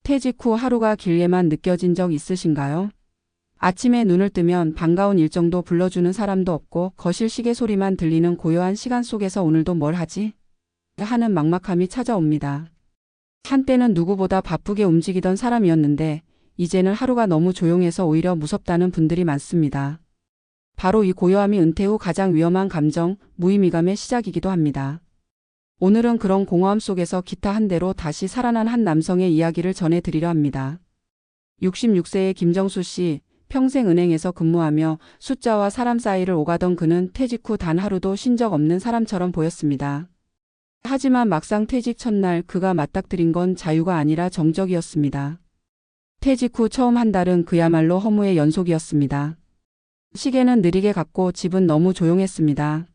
퇴직 후 하루가 길게만 느껴진 적 있으신가요? 아침에 눈을 뜨면 반가운 일정도 불러주는 사람도 없고 거실 시계 소리만 들리는 고요한 시간 속에서 오늘도 뭘 하지? 하는 막막함이 찾아옵니다. 한때는 누구보다 바쁘게 움직이던 사람이었는데 이제는 하루가 너무 조용해서 오히려 무섭다는 분들이 많습니다. 바로 이 고요함이 은퇴 후 가장 위험한 감정, 무의미감의 시작이기도 합니다. 오늘은 그런 공허함 속에서 기타 한 대로 다시 살아난 한 남성의 이야기를 전해드리려 합니다. 66세의 김정수 씨, 평생 은행에서 근무하며 숫자와 사람 사이를 오가던 그는 퇴직 후 단 하루도 쉰 적 없는 사람처럼 보였습니다. 하지만 막상 퇴직 첫날 그가 맞닥뜨린 건 자유가 아니라 정적이었습니다. 퇴직 후 처음 한 달은 그야말로 허무의 연속이었습니다. 시계는 느리게 갔고 집은 너무 조용했습니다.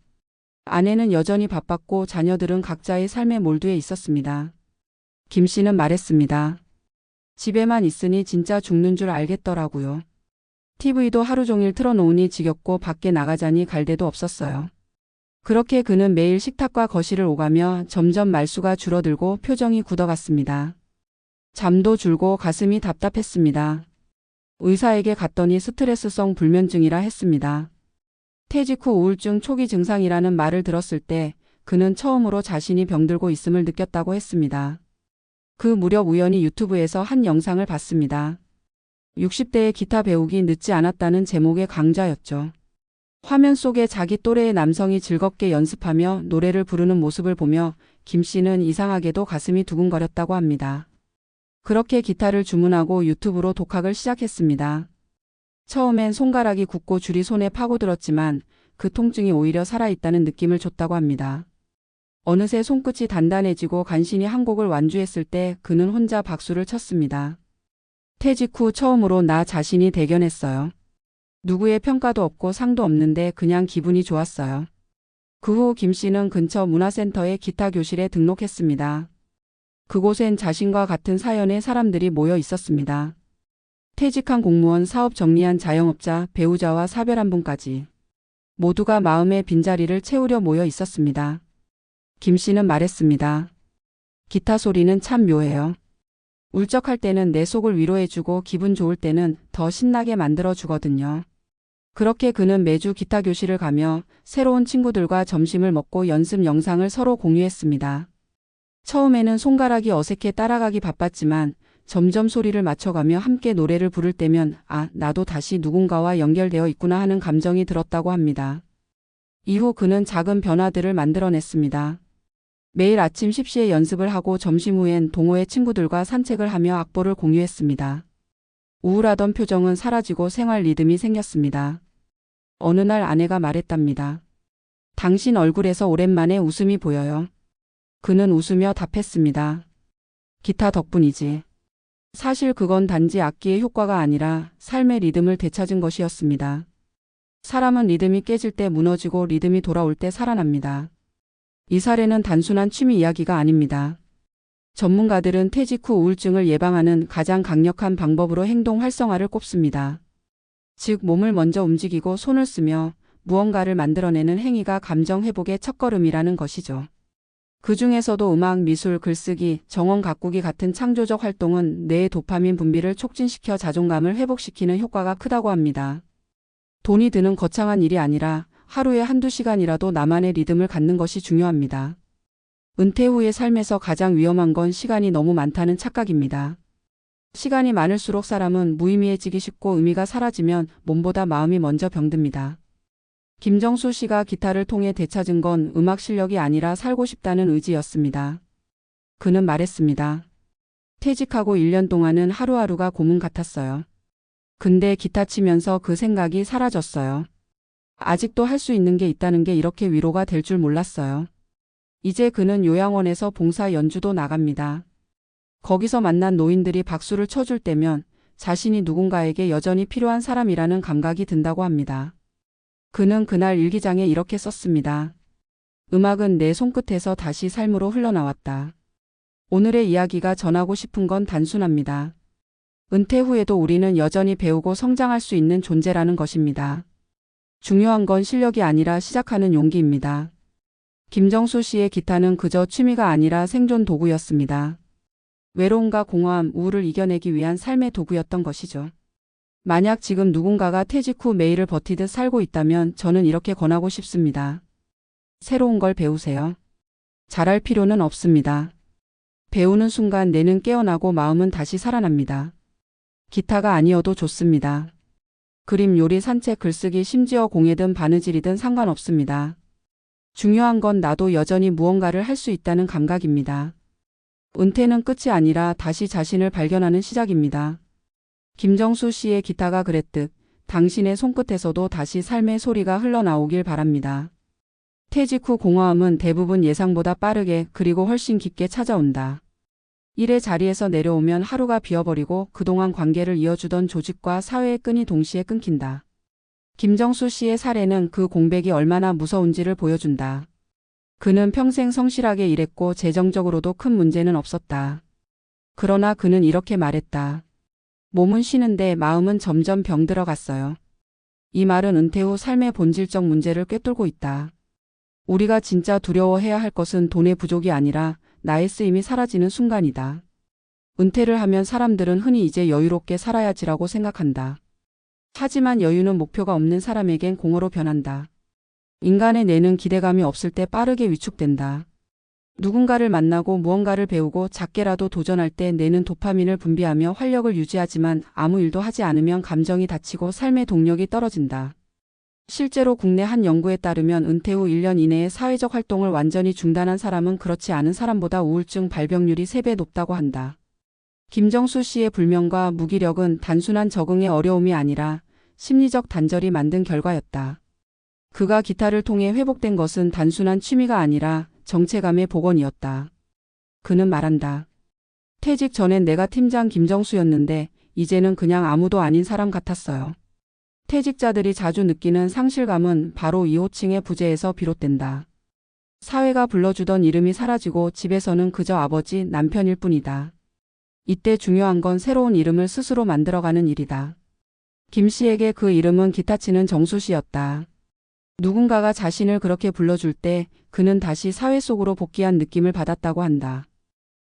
아내는 여전히 바빴고 자녀들은 각자의 삶에 몰두해 있었습니다. 김 씨는 말했습니다. 집에만 있으니 진짜 죽는 줄 알겠더라고요. TV도 하루 종일 틀어놓으니 지겹고 밖에 나가자니 갈 데도 없었어요. 그렇게 그는 매일 식탁과 거실을 오가며 점점 말수가 줄어들고 표정이 굳어갔습니다. 잠도 줄고 가슴이 답답했습니다. 의사에게 갔더니 스트레스성 불면증이라 했습니다. 퇴직 후 우울증 초기 증상이라는 말을 들었을 때 그는 처음으로 자신이 병들고 있음을 느꼈다고 했습니다. 그 무렵 우연히 유튜브에서 한 영상을 봤습니다. 60대의 기타 배우기 늦지 않았다는 제목의 강좌였죠. 화면 속에 자기 또래의 남성이 즐겁게 연습하며 노래를 부르는 모습을 보며 김 씨는 이상하게도 가슴이 두근거렸다고 합니다. 그렇게 기타를 주문하고 유튜브로 독학을 시작했습니다. 처음엔 손가락이 굳고 줄이 손에 파고들었지만 그 통증이 오히려 살아있다는 느낌을 줬다고 합니다. 어느새 손끝이 단단해지고 간신히 한 곡을 완주했을 때 그는 혼자 박수를 쳤습니다. 퇴직 후 처음으로 나 자신이 대견했어요. 누구의 평가도 없고 상도 없는데 그냥 기분이 좋았어요. 그 후 김 씨는 근처 문화센터의 기타 교실에 등록했습니다. 그곳엔 자신과 같은 사연의 사람들이 모여 있었습니다. 퇴직한 공무원, 사업 정리한 자영업자, 배우자와 사별한 분까지 모두가 마음의 빈자리를 채우려 모여 있었습니다. 김 씨는 말했습니다. 기타 소리는 참 묘해요. 울적할 때는 내 속을 위로해주고 기분 좋을 때는 더 신나게 만들어주거든요. 그렇게 그는 매주 기타 교실을 가며 새로운 친구들과 점심을 먹고 연습 영상을 서로 공유했습니다. 처음에는 손가락이 어색해 따라가기 바빴지만 점점 소리를 맞춰가며 함께 노래를 부를 때면 나도 다시 누군가와 연결되어 있구나 하는 감정이 들었다고 합니다. 이후 그는 작은 변화들을 만들어냈습니다. 매일 아침 10시에 연습을 하고 점심 후엔 동호회 친구들과 산책을 하며 악보를 공유했습니다. 우울하던 표정은 사라지고 생활 리듬이 생겼습니다. 어느 날 아내가 말했답니다. 당신 얼굴에서 오랜만에 웃음이 보여요. 그는 웃으며 답했습니다. 기타 덕분이지. 사실 그건 단지 악기의 효과가 아니라 삶의 리듬을 되찾은 것이었습니다. 사람은 리듬이 깨질 때 무너지고 리듬이 돌아올 때 살아납니다. 이 사례는 단순한 취미 이야기가 아닙니다. 전문가들은 퇴직 후 우울증을 예방하는 가장 강력한 방법으로 행동 활성화를 꼽습니다. 즉 몸을 먼저 움직이고 손을 쓰며 무언가를 만들어내는 행위가 감정 회복의 첫걸음이라는 것이죠. 그 중에서도 음악, 미술, 글쓰기, 정원 가꾸기 같은 창조적 활동은 뇌의 도파민 분비를 촉진시켜 자존감을 회복시키는 효과가 크다고 합니다. 돈이 드는 거창한 일이 아니라 하루에 한두 시간이라도 나만의 리듬을 갖는 것이 중요합니다. 은퇴 후의 삶에서 가장 위험한 건 시간이 너무 많다는 착각입니다. 시간이 많을수록 사람은 무의미해지기 쉽고 의미가 사라지면 몸보다 마음이 먼저 병듭니다. 김정수 씨가 기타를 통해 되찾은 건 음악 실력이 아니라 살고 싶다는 의지였습니다. 그는 말했습니다. 퇴직하고 1년 동안은 하루하루가 고문 같았어요. 근데 기타 치면서 그 생각이 사라졌어요. 아직도 할 수 있는 게 있다는 게 이렇게 위로가 될 줄 몰랐어요. 이제 그는 요양원에서 봉사 연주도 나갑니다. 거기서 만난 노인들이 박수를 쳐줄 때면 자신이 누군가에게 여전히 필요한 사람이라는 감각이 든다고 합니다. 그는 그날 일기장에 이렇게 썼습니다. 음악은 내 손끝에서 다시 삶으로 흘러나왔다. 오늘의 이야기가 전하고 싶은 건 단순합니다. 은퇴 후에도 우리는 여전히 배우고 성장할 수 있는 존재라는 것입니다. 중요한 건 실력이 아니라 시작하는 용기입니다. 김정수 씨의 기타는 그저 취미가 아니라 생존 도구였습니다. 외로움과 공허함, 우울을 이겨내기 위한 삶의 도구였던 것이죠. 만약 지금 누군가가 퇴직 후 매일을 버티듯 살고 있다면 저는 이렇게 권하고 싶습니다. 새로운 걸 배우세요. 잘할 필요는 없습니다. 배우는 순간 뇌는 깨어나고 마음은 다시 살아납니다. 기타가 아니어도 좋습니다. 그림, 요리, 산책, 글쓰기, 심지어 공예든 바느질이든 상관없습니다. 중요한 건 나도 여전히 무언가를 할 수 있다는 감각입니다. 은퇴는 끝이 아니라 다시 자신을 발견하는 시작입니다. 김정수 씨의 기타가 그랬듯 당신의 손끝에서도 다시 삶의 소리가 흘러나오길 바랍니다. 퇴직 후 공허함은 대부분 예상보다 빠르게 그리고 훨씬 깊게 찾아온다. 일의 자리에서 내려오면 하루가 비어버리고 그동안 관계를 이어주던 조직과 사회의 끈이 동시에 끊긴다. 김정수 씨의 사례는 그 공백이 얼마나 무서운지를 보여준다. 그는 평생 성실하게 일했고 재정적으로도 큰 문제는 없었다. 그러나 그는 이렇게 말했다. 몸은 쉬는데 마음은 점점 병들어 갔어요. 이 말은 은퇴 후 삶의 본질적 문제를 꿰뚫고 있다. 우리가 진짜 두려워해야 할 것은 돈의 부족이 아니라 나의 쓰임이 사라지는 순간이다. 은퇴를 하면 사람들은 흔히 이제 여유롭게 살아야지라고 생각한다. 하지만 여유는 목표가 없는 사람에겐 공허로 변한다. 인간의 뇌는 기대감이 없을 때 빠르게 위축된다. 누군가를 만나고 무언가를 배우고 작게라도 도전할 때 뇌는 도파민을 분비하며 활력을 유지하지만 아무 일도 하지 않으면 감정이 다치고 삶의 동력이 떨어진다. 실제로 국내 한 연구에 따르면 은퇴 후 1년 이내에 사회적 활동을 완전히 중단한 사람은 그렇지 않은 사람보다 우울증 발병률이 3배 높다고 한다. 김정수 씨의 불면과 무기력은 단순한 적응의 어려움이 아니라 심리적 단절이 만든 결과였다. 그가 기타를 통해 회복된 것은 단순한 취미가 아니라 정체감의 복원이었다. 그는 말한다. 퇴직 전엔 내가 팀장 김정수였는데 이제는 그냥 아무도 아닌 사람 같았어요. 퇴직자들이 자주 느끼는 상실감은 바로 이 호칭의 부재에서 비롯된다. 사회가 불러주던 이름이 사라지고 집에서는 그저 아버지, 남편일 뿐이다. 이때 중요한 건 새로운 이름을 스스로 만들어가는 일이다. 김 씨에게 그 이름은 기타 치는 정수 씨였다. 누군가가 자신을 그렇게 불러줄 때 그는 다시 사회 속으로 복귀한 느낌을 받았다고 한다.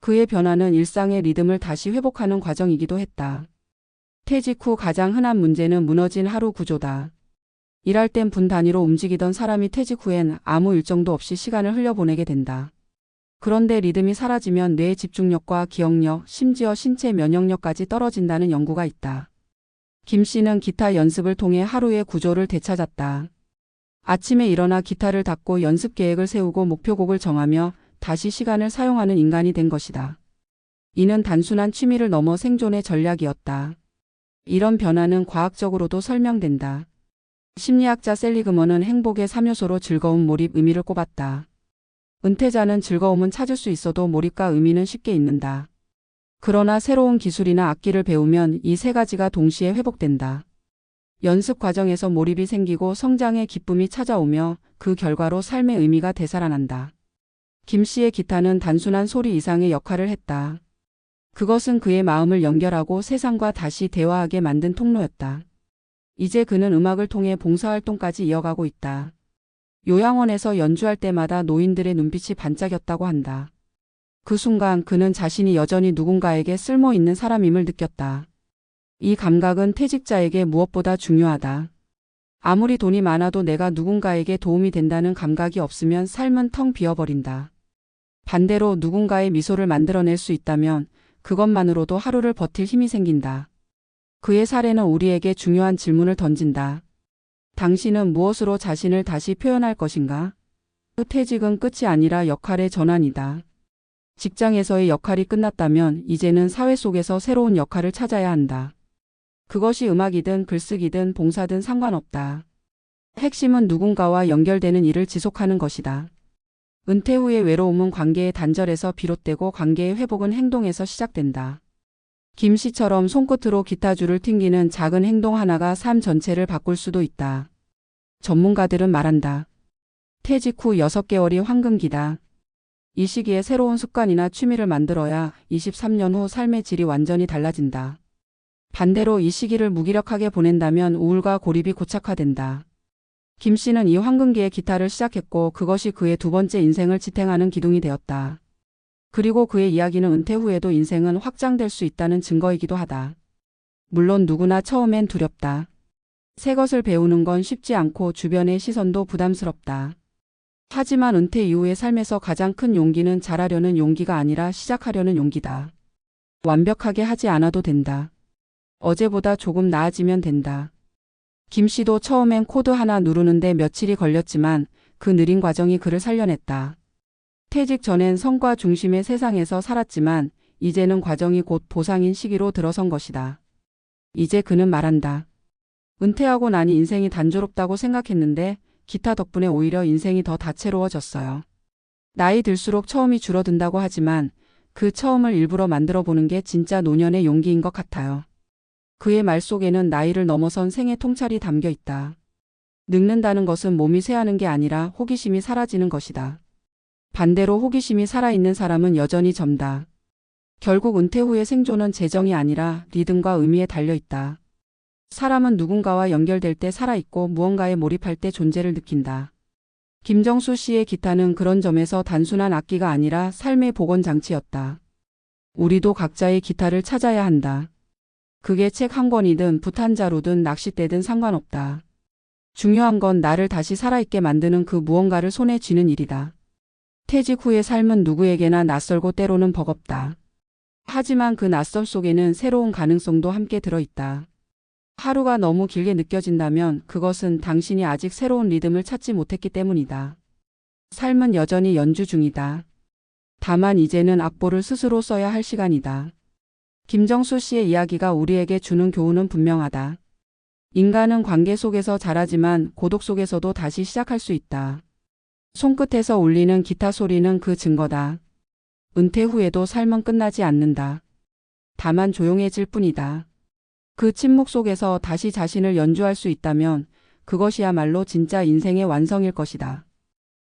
그의 변화는 일상의 리듬을 다시 회복하는 과정이기도 했다. 퇴직 후 가장 흔한 문제는 무너진 하루 구조다. 일할 땐 분 단위로 움직이던 사람이 퇴직 후엔 아무 일정도 없이 시간을 흘려보내게 된다. 그런데 리듬이 사라지면 뇌의 집중력과 기억력, 심지어 신체 면역력까지 떨어진다는 연구가 있다. 김 씨는 기타 연습을 통해 하루의 구조를 되찾았다. 아침에 일어나 기타를 닫고 연습 계획을 세우고 목표곡을 정하며 다시 시간을 사용하는 인간이 된 것이다. 이는 단순한 취미를 넘어 생존의 전략이었다. 이런 변화는 과학적으로도 설명된다. 심리학자 셀리그먼은 행복의 3요소로 즐거움, 몰입, 의미를 꼽았다. 은퇴자는 즐거움은 찾을 수 있어도 몰입과 의미는 쉽게 잃는다. 그러나 새로운 기술이나 악기를 배우면 이 세 가지가 동시에 회복된다. 연습 과정에서 몰입이 생기고 성장의 기쁨이 찾아오며 그 결과로 삶의 의미가 되살아난다. 김 씨의 기타는 단순한 소리 이상의 역할을 했다. 그것은 그의 마음을 연결하고 세상과 다시 대화하게 만든 통로였다. 이제 그는 음악을 통해 봉사활동까지 이어가고 있다. 요양원에서 연주할 때마다 노인들의 눈빛이 반짝였다고 한다. 그 순간 그는 자신이 여전히 누군가에게 쓸모 있는 사람임을 느꼈다. 이 감각은 퇴직자에게 무엇보다 중요하다. 아무리 돈이 많아도 내가 누군가에게 도움이 된다는 감각이 없으면 삶은 텅 비어버린다. 반대로 누군가의 미소를 만들어낼 수 있다면 그것만으로도 하루를 버틸 힘이 생긴다. 그의 사례는 우리에게 중요한 질문을 던진다. 당신은 무엇으로 자신을 다시 표현할 것인가? 퇴직은 끝이 아니라 역할의 전환이다. 직장에서의 역할이 끝났다면 이제는 사회 속에서 새로운 역할을 찾아야 한다. 그것이 음악이든 글쓰기든 봉사든 상관없다. 핵심은 누군가와 연결되는 일을 지속하는 것이다. 은퇴 후의 외로움은 관계의 단절에서 비롯되고 관계의 회복은 행동에서 시작된다. 김 씨처럼 손끝으로 기타줄을 튕기는 작은 행동 하나가 삶 전체를 바꿀 수도 있다. 전문가들은 말한다. 퇴직 후 6개월이 황금기다. 이 시기에 새로운 습관이나 취미를 만들어야 23년 후 삶의 질이 완전히 달라진다. 반대로 이 시기를 무기력하게 보낸다면 우울과 고립이 고착화된다. 김 씨는 이 황금기에 기타를 시작했고 그것이 그의 두 번째 인생을 지탱하는 기둥이 되었다. 그리고 그의 이야기는 은퇴 후에도 인생은 확장될 수 있다는 증거이기도 하다. 물론 누구나 처음엔 두렵다. 새 것을 배우는 건 쉽지 않고 주변의 시선도 부담스럽다. 하지만 은퇴 이후의 삶에서 가장 큰 용기는 잘하려는 용기가 아니라 시작하려는 용기다. 완벽하게 하지 않아도 된다. 어제보다 조금 나아지면 된다. 김 씨도 처음엔 코드 하나 누르는데 며칠이 걸렸지만 그 느린 과정이 그를 살려냈다. 퇴직 전엔 성과 중심의 세상에서 살았지만 이제는 과정이 곧 보상인 시기로 들어선 것이다. 이제 그는 말한다. 은퇴하고 나니 인생이 단조롭다고 생각했는데 기타 덕분에 오히려 인생이 더 다채로워졌어요. 나이 들수록 처음이 줄어든다고 하지만 그 처음을 일부러 만들어 보는 게 진짜 노년의 용기인 것 같아요. 그의 말 속에는 나이를 넘어선 생의 통찰이 담겨 있다. 늙는다는 것은 몸이 쇠하는 게 아니라 호기심이 사라지는 것이다. 반대로 호기심이 살아있는 사람은 여전히 젊다. 결국 은퇴 후의 생존은 재정이 아니라 리듬과 의미에 달려 있다. 사람은 누군가와 연결될 때 살아있고 무언가에 몰입할 때 존재를 느낀다. 김정수 씨의 기타는 그런 점에서 단순한 악기가 아니라 삶의 복원장치였다. 우리도 각자의 기타를 찾아야 한다. 그게 책 한 권이든 붓 한 자루든 낚싯대든 상관없다. 중요한 건 나를 다시 살아있게 만드는 그 무언가를 손에 쥐는 일이다. 퇴직 후의 삶은 누구에게나 낯설고 때로는 버겁다. 하지만 그 낯설 속에는 새로운 가능성도 함께 들어있다. 하루가 너무 길게 느껴진다면 그것은 당신이 아직 새로운 리듬을 찾지 못했기 때문이다. 삶은 여전히 연주 중이다. 다만 이제는 악보를 스스로 써야 할 시간이다. 김정수 씨의 이야기가 우리에게 주는 교훈은 분명하다. 인간은 관계 속에서 자라지만 고독 속에서도 다시 시작할 수 있다. 손끝에서 울리는 기타 소리는 그 증거다. 은퇴 후에도 삶은 끝나지 않는다. 다만 조용해질 뿐이다. 그 침묵 속에서 다시 자신을 연주할 수 있다면 그것이야말로 진짜 인생의 완성일 것이다.